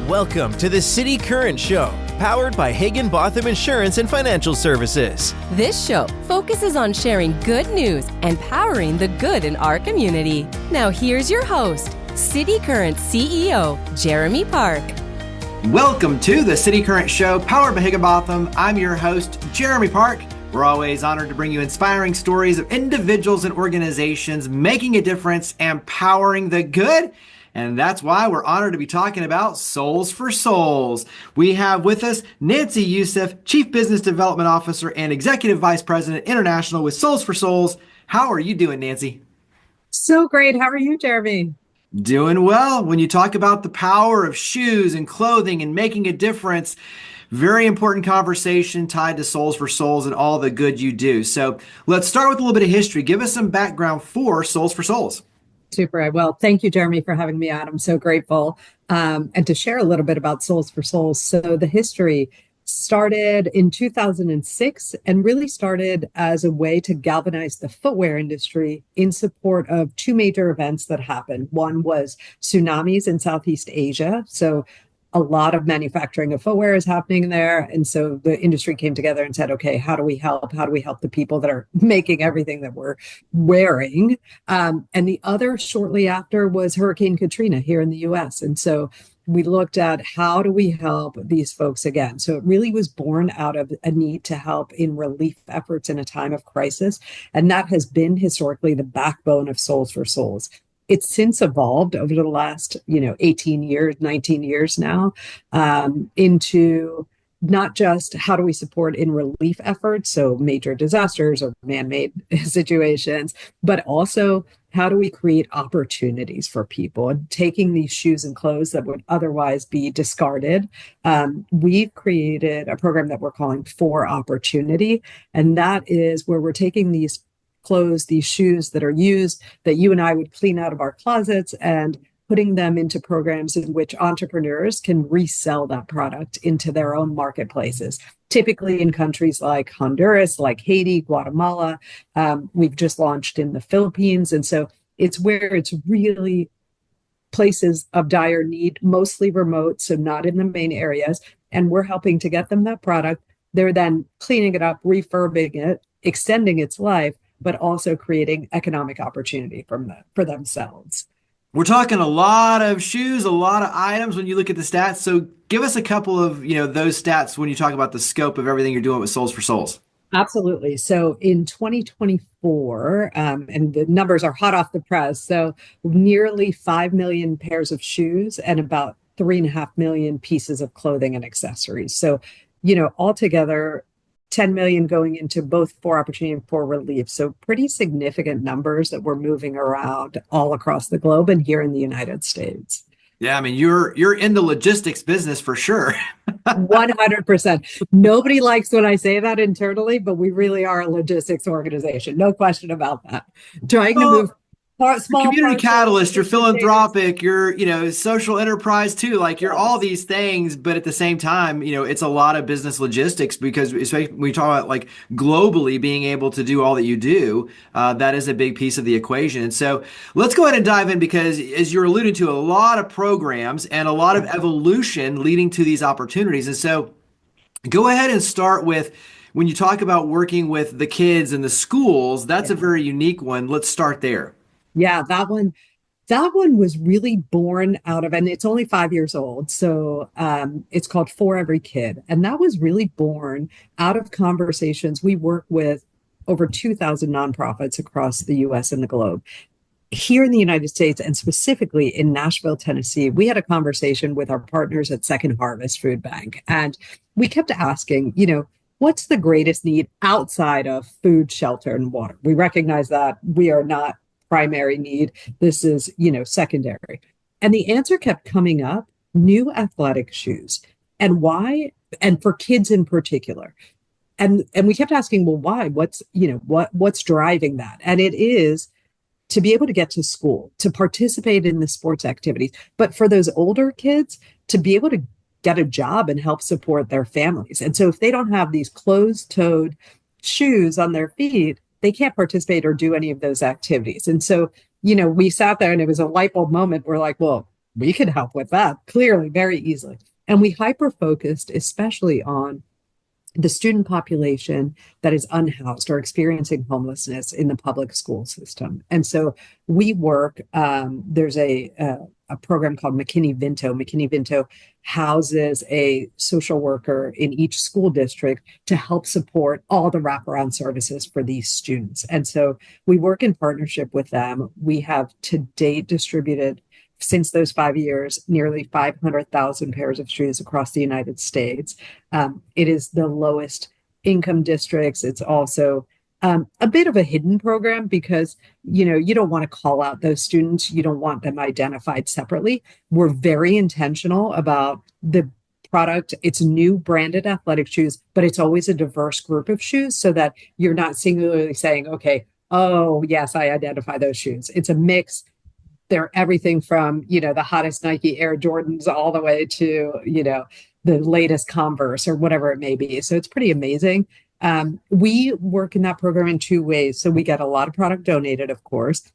Welcome to the City Current Show, powered by Higginbotham Insurance and Financial Services. This show focuses on sharing good news and powering the good in our community. Now here's your host, City Current CEO, Jeremy Park. Welcome to the City Current Show, powered by Higginbotham. I'm your host, Jeremy Park. We're always honored to bring you inspiring stories of individuals and organizations making a difference and powering the good. And that's why we're honored to be talking about Soles4Souls. We have with us Nancy Youssef, Chief Business Development Officer and Executive Vice President International with Soles4Souls. How are you doing, Nancy? So great. How are you, Jeremy? Doing well. When you talk about the power of shoes and clothing and making a difference, very important conversation tied to Soles4Souls and all the good you do. So let's start with a little bit of history. Give us some background for Soles4Souls. Super. Well, thank you, Jeremy, for having me on. I'm so grateful. And to share a little bit about Soles4Souls. So the history started in 2006 and really started as a way to galvanize the footwear industry in support of two major events that happened. One was tsunamis in Southeast Asia. So a lot of manufacturing of footwear is happening there. And so the industry came together and said, okay, how do we help? How do we help the people that are making everything that we're wearing? And the other shortly after was Hurricane Katrina here in the US. And so we looked at how do we help these folks again? So it really was born out of a need to help in relief efforts in a time of crisis. And that has been historically the backbone of Soles4Souls. It's since evolved over the last, 18 years, 19 years now, into not just how do we support in relief efforts, so major disasters or man-made situations, but also how do we create opportunities for people and taking these shoes and clothes that would otherwise be discarded. We've created a program that we're calling For Opportunity, and that is where we're taking these clothes, these shoes that are used that you and I would clean out of our closets and putting them into programs in which entrepreneurs can resell that product into their own marketplaces, typically in countries like Honduras, like Haiti, Guatemala. We've just launched in the Philippines. And so it's where it's really places of dire need, mostly remote, so not in the main areas. And we're helping to get them that product. They're then cleaning it up, refurbing it, extending its life, but also creating economic opportunity for themselves. We're talking a lot of shoes, a lot of items when you look at the stats. So give us a couple of, those stats when you talk about the scope of everything you're doing with Soles4Souls. Absolutely. So in 2024, and the numbers are hot off the press, so nearly 5 million pairs of shoes and about 3.5 million pieces of clothing and accessories. So, altogether, 10 million going into both For Opportunity and For Relief. So pretty significant numbers that we're moving around all across the globe and here in the United States. Yeah, I mean, you're in the logistics business for sure. 100%. Nobody likes when I say that internally, but we really are a logistics organization. No question about that. Trying to move small community catalyst, you're philanthropic, you're, social enterprise too. Like you're all these things, but at the same time, it's a lot of business logistics because especially when we talk about like globally being able to do all that you do, that is a big piece of the equation. And so let's go ahead and dive in because as you're alluding to, a lot of programs and a lot of evolution leading to these opportunities. And so go ahead and start with when you talk about working with the kids and the schools, that's a very unique one. Let's start there. Yeah, that one was really born out of, and it's only 5 years old. So it's called For Every Kid. And that was really born out of conversations. We work with over 2,000 nonprofits across the US and the globe. Here in the United States, and specifically in Nashville, Tennessee, we had a conversation with our partners at Second Harvest Food Bank. And we kept asking, what's the greatest need outside of food, shelter, and water? We recognize that we are not primary need. This is, secondary. And the answer kept coming up, new athletic shoes. And why? And for kids in particular. And we kept asking, well, why? What's driving that? And it is to be able to get to school, to participate in the sports activities. But for those older kids, to be able to get a job and help support their families. And so if they don't have these closed-toed shoes on their feet, they can't participate or do any of those activities. And so, we sat there and it was a light bulb moment. We're like, well, we could help with that clearly, very easily. And we hyper focused, especially on the student population that is unhoused or experiencing homelessness in the public school system. And so we work, there's a program called McKinney-Vento. McKinney-Vento houses a social worker in each school district to help support all the wraparound services for these students. And so we work in partnership with them. We have to date distributed, since those 5 years, nearly 500,000 pairs of shoes across the United States. It is the lowest income districts. It's also a bit of a hidden program because, you don't want to call out those students. You don't want them identified separately. We're very intentional about the product. It's new branded athletic shoes, but it's always a diverse group of shoes so that you're not singularly saying, okay, oh, yes, I identify those shoes. It's a mix. They're everything from, the hottest Nike Air Jordans all the way to, the latest Converse or whatever it may be. So it's pretty amazing. We work in that program in two ways. So we get a lot of product donated, of course.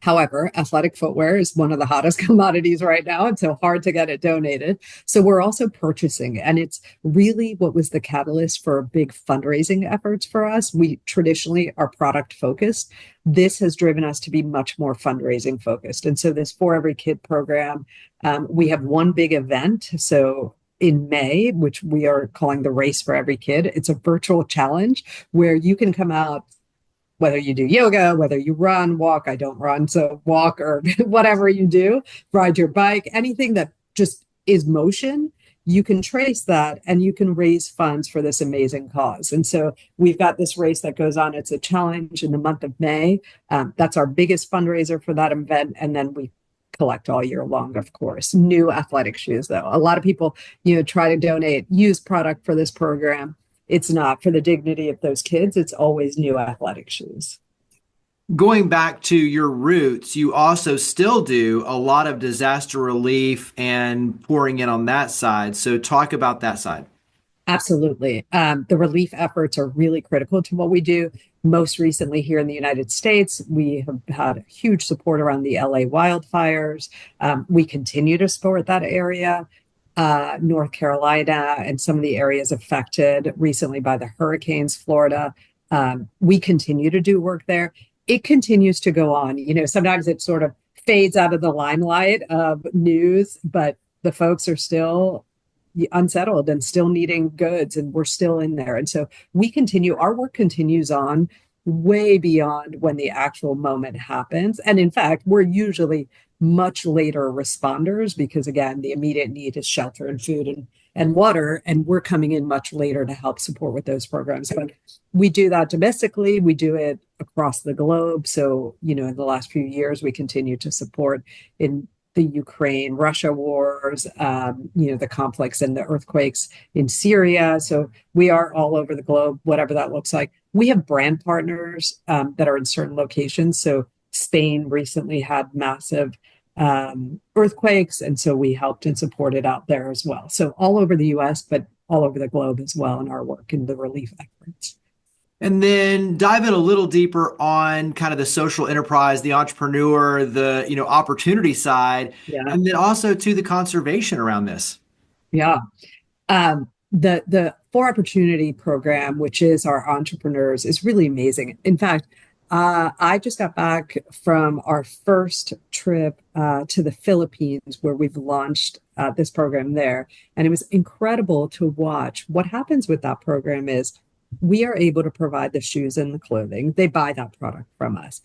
However, athletic footwear is one of the hottest commodities right now. It's so hard to get it donated. So we're also purchasing, and it's really what was the catalyst for big fundraising efforts for us. We traditionally are product focused. This has driven us to be much more fundraising focused. And so this For Every Kid program, we have one big event. So in May, which we are calling the Race for Every Kid, it's a virtual challenge where you can come out, whether you do yoga, whether you run, walk, I don't run, so walk or whatever you do, ride your bike, anything that just is motion, you can trace that and you can raise funds for this amazing cause. And so we've got this race that goes on. It's a challenge in the month of May. That's our biggest fundraiser for that event. And then we collect all year long, of course. New athletic shoes, though. A lot of people, try to donate used product for this program. It's not. For the dignity of those kids, it's always new athletic shoes. Going back to your roots, you also still do a lot of disaster relief and pouring in on that side. So talk about that side. Absolutely. The relief efforts are really critical to what we do. Most recently here in the United States, we have had huge support around the LA wildfires. We continue to support that area. North Carolina and some of the areas affected recently by the hurricanes, Florida. We continue to do work there. It continues to go on. Sometimes it sort of fades out of the limelight of news, but the folks are still unsettled and still needing goods, and we're still in there. And so our work continues on way beyond when the actual moment happens. And in fact, we're usually much later responders because, again, the immediate need is shelter and food and water, and we're coming in much later to help support with those programs. But we do that domestically. We do it across the globe. So, in the last few years, we continue to support in the Ukraine-Russia wars, the conflicts and the earthquakes in Syria. So we are all over the globe, whatever that looks like. We have brand partners that are in certain locations. So Spain recently had massive earthquakes, and so we helped and supported out there as well. So all over the US, but all over the globe as well in our work in the relief efforts. And then dive in a little deeper on kind of the social enterprise, the entrepreneur, the opportunity side, and then also to the conservation around this. Yeah. The For Opportunity program, which is our entrepreneurs, is really amazing. In fact, I just got back from our first trip to the Philippines, where we've launched this program there. And it was incredible to watch. What happens with that program is we are able to provide the shoes and the clothing. They buy that product from us.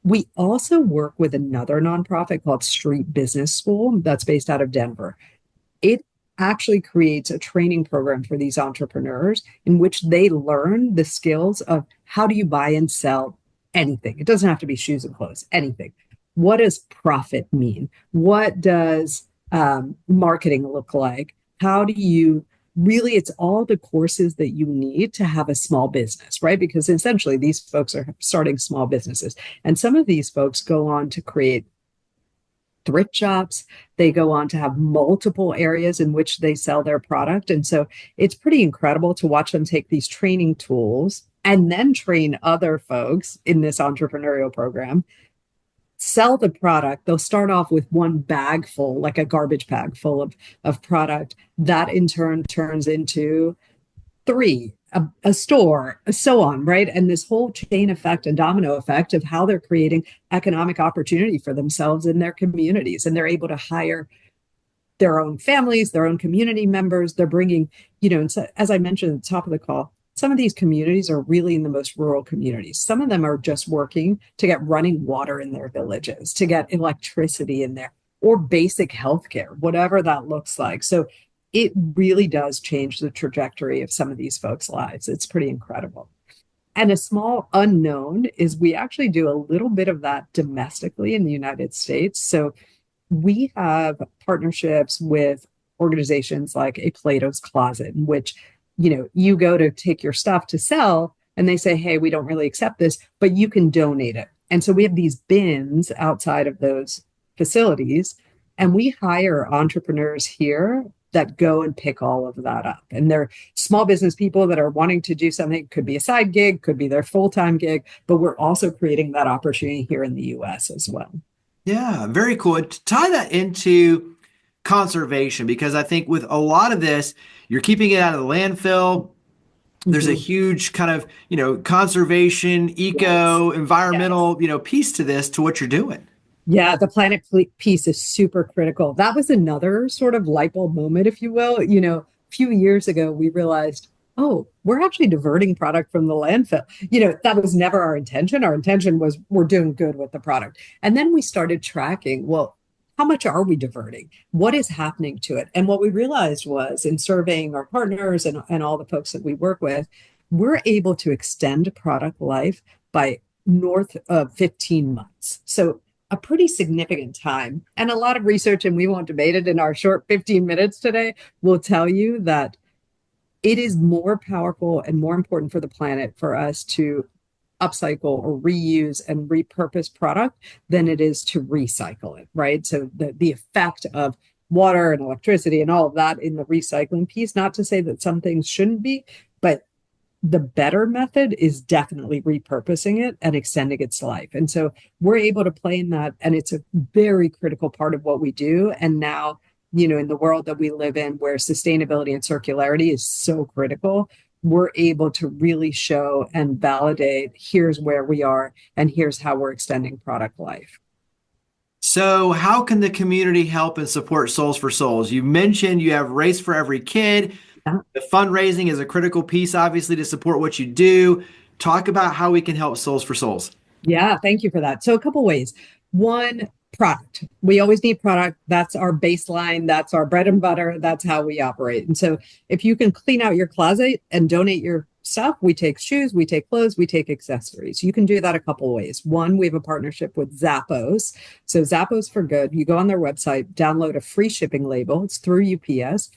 We also work with another nonprofit called Street Business School that's based out of Denver. It actually creates a training program for these entrepreneurs in which they learn the skills of how do you buy and sell anything. It doesn't have to be shoes and clothes, anything. What does profit mean? What does marketing look like? How do you really, it's all the courses that you need to have a small business, right? Because essentially these folks are starting small businesses. And some of these folks go on to create thrift shops. They go on to have multiple areas in which they sell their product. And so it's pretty incredible to watch them take these training tools and then train other folks in this entrepreneurial program sell the product. They'll start off with one bag full, like a garbage bag full of product. That in turn turns into three, a store, so on, right? And this whole chain effect and domino effect of how they're creating economic opportunity for themselves in their communities. And they're able to hire their own families, their own community members. They're bringing, and so, as I mentioned at the top of the call, some of these communities are really in the most rural communities. Some of them are just working to get running water in their villages, to get electricity in there, or basic healthcare, whatever that looks like. So it really does change the trajectory of some of these folks' lives. It's pretty incredible. And a small unknown is we actually do a little bit of that domestically in the United States. So we have partnerships with organizations like a Plato's Closet, in which, you go to take your stuff to sell and they say, hey, we don't really accept this, but you can donate it. And so we have these bins outside of those facilities, and we hire entrepreneurs here that go and pick all of that up. And they're small business people that are wanting to do something. Could be a side gig, could be their full-time gig, but we're also creating that opportunity here in the US as well. Yeah, very cool. To tie that into conservation, because I think with a lot of this, you're keeping it out of the landfill. There's a huge kind of, conservation, eco, environmental, piece to this, to what you're doing. Yeah, the planet piece is super critical. That was another sort of light bulb moment, if you will. A few years ago, we realized, oh, we're actually diverting product from the landfill. That was never our intention. Our intention was we're doing good with the product. And then we started tracking, well, how much are we diverting? What is happening to it? And what we realized was, in surveying our partners and all the folks that we work with, we're able to extend product life by north of 15 months. So a pretty significant time. And a lot of research, and we won't debate it in our short 15 minutes today, will tell you that it is more powerful and more important for the planet for us to upcycle or reuse and repurpose product than it is to recycle it, right? So the effect of water and electricity and all of that in the recycling piece, not to say that some things shouldn't be, but the better method is definitely repurposing it and extending its life. And so we're able to play in that. And it's a very critical part of what we do. And now, in the world that we live in, where sustainability and circularity is so critical, we're able to really show and validate, here's where we are and here's how we're extending product life. So how can the community help and support Soles for Souls? You mentioned you have Race for Every Kid. The fundraising is a critical piece, obviously, to support what you do. Talk about how we can help Soles for Souls. Yeah, thank you for that. So a couple ways. One, product. We always need product. That's our baseline. That's our bread and butter. That's how we operate. And so if you can clean out your closet and donate your stuff, we take shoes, we take clothes, we take accessories. You can do that a couple ways. One, we have a partnership with Zappos. So Zappos for Good. You go on their website, download a free shipping label. It's through UPS.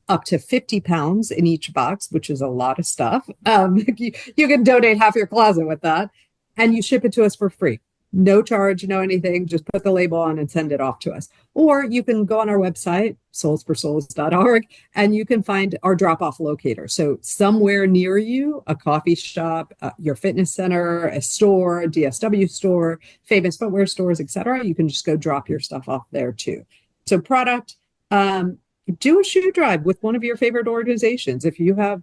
Up to 50 pounds in each box, which is a lot of stuff. You can donate half your closet with that, and you ship it to us for free. No charge, no anything. Just put the label on and send it off to us. Or you can go on our website, soles4souls.org, and you can find our drop-off locator. So somewhere near you, a coffee shop, your fitness center, a store, a DSW store, famous footwear stores, etc. You can just go drop your stuff off there too. So product, do a shoe drive with one of your favorite organizations. If you have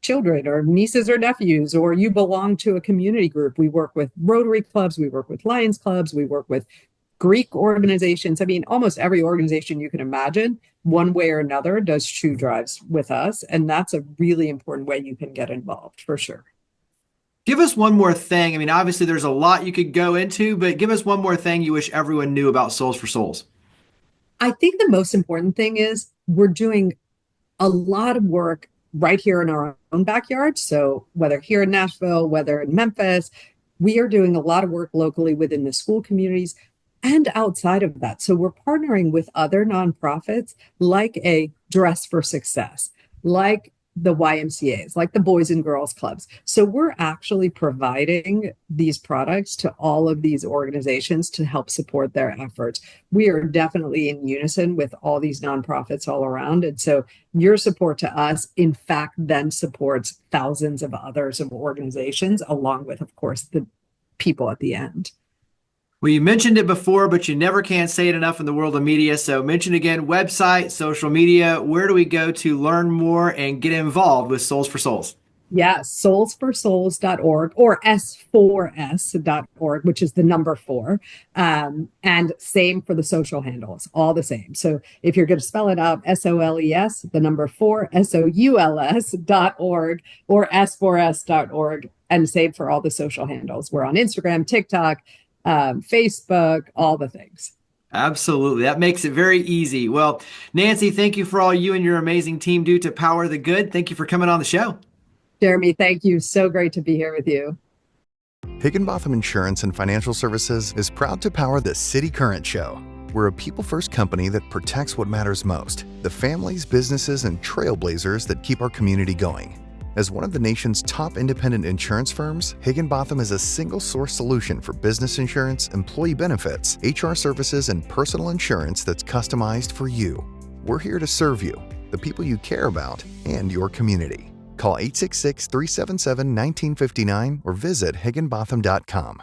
children or nieces or nephews, or you belong to a community group, we work with Rotary clubs, we work with Lions clubs, we work with Greek organizations. I mean, almost every organization you can imagine, one way or another, does shoe drives with us. And that's a really important way you can get involved, for sure. Give us one more thing. I mean, obviously there's a lot you could go into, but give us one more thing you wish everyone knew about Soles for Souls. I think the most important thing is we're doing a lot of work right here in our own backyard. So whether here in Nashville, whether in Memphis, we are doing a lot of work locally within the school communities and outside of that. So we're partnering with other nonprofits like a Dress for Success, like the YMCAs, like the Boys and Girls Clubs. So we're actually providing these products to all of these organizations to help support their efforts. We are definitely in unison with all these nonprofits all around. And so your support to us, in fact, then supports thousands of others of organizations, along with, of course, the people at the end. Well, you mentioned it before, but you never can say it enough in the world of media. So mention again, website, social media. Where do we go to learn more and get involved with Souls for Souls? Yes, Soles4Souls.org or S4S.org, which is the number 4. And same for the social handles, all the same. So if you're going to spell it out, SOLES, the number 4, SOULS.org or S4S.org, and same for all the social handles. We're on Instagram, TikTok, Facebook, all the things. Absolutely. That makes it very easy. Well, Nancy, thank you for all you and your amazing team do to power the good. Thank you for coming on the show. Jeremy, thank you. So great to be here with you. Higginbotham Insurance and Financial Services is proud to power the City Current Show. We're a people-first company that protects what matters most, the families, businesses, and trailblazers that keep our community going. As one of the nation's top independent insurance firms, Higginbotham is a single-source solution for business insurance, employee benefits, HR services, and personal insurance that's customized for you. We're here to serve you, the people you care about, and your community. Call 866-377-1959 or visit higginbotham.com.